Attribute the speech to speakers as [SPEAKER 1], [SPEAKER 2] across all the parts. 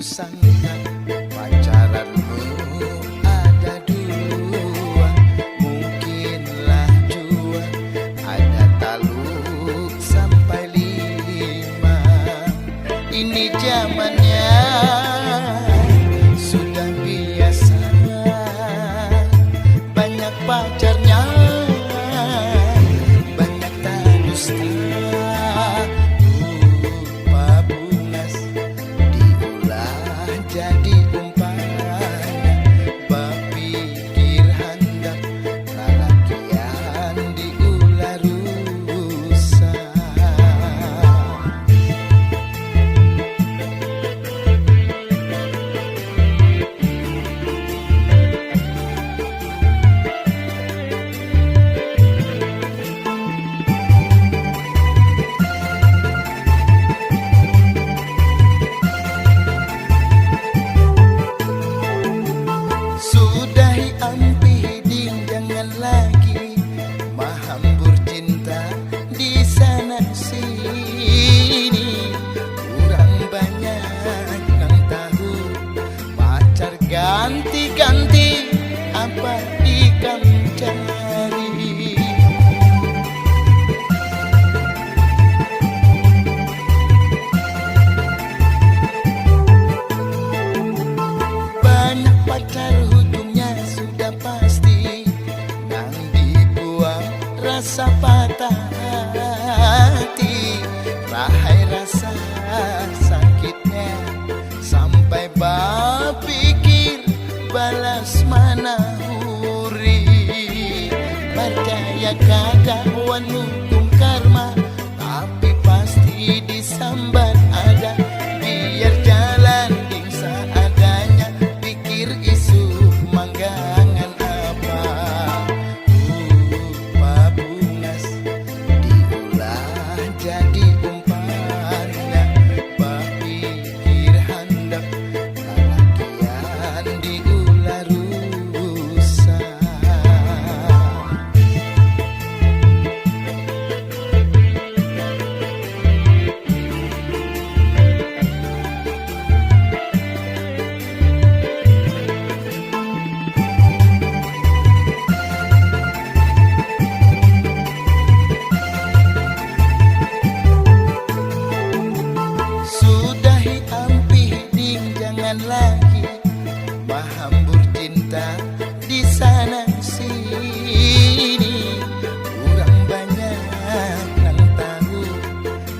[SPEAKER 1] sangka pacaranmu ada dua, mungkinlah jua ada taluk sampai lima. Ini zamannya sudah biasa, banyak pacarnya, banyak tak dusta. Jadi umpanya berpikir handap lalakian diulah rusak. Sudahi ampi hiding, jangan lagi mahambur cinta di sana sini. Kurang banyak yang tahu, pacar ganti-ganti apa ikam cari. Banyak pacar pasti yang dibuang rasa patah hati, rahai rasa sakitnya sampai berpikir balas mana huri. Percaya kagak wan hukum karma, tapi pasti disambat ada. Biar jalan ding seadanya, pikir isu manggangan apa. Bungas diulah jadi umpannya, berpikir handap lalakian diulah rusak. Sudahi ampi hiding, jangan lagi mahambur cinta di sana sini. Kurang banyak yang tahu,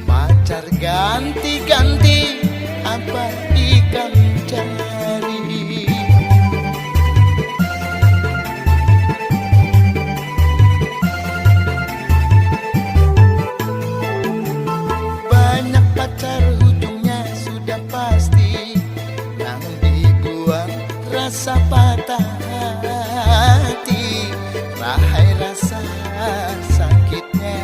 [SPEAKER 1] pacar ganti-ganti apa ikam cari. Banyak pacar pasti yang dibuang rasa patah hati, rahai rasa sakitnya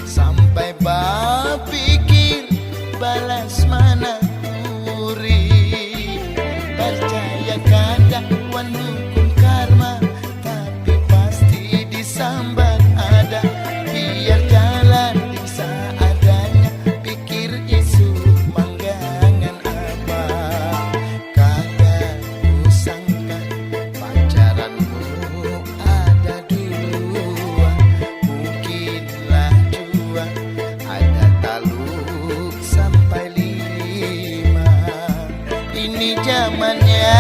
[SPEAKER 1] sampai berpikir balas mana huri. Percaya kagak wan hukum karma, tapi pasti disambat ada. Biar jalan di seadanya, pikir isu manggangan apa. Kagak kusangka pacaranmu ada dua, mungkinlah jua ada taluk sampai lima. Ini zamannya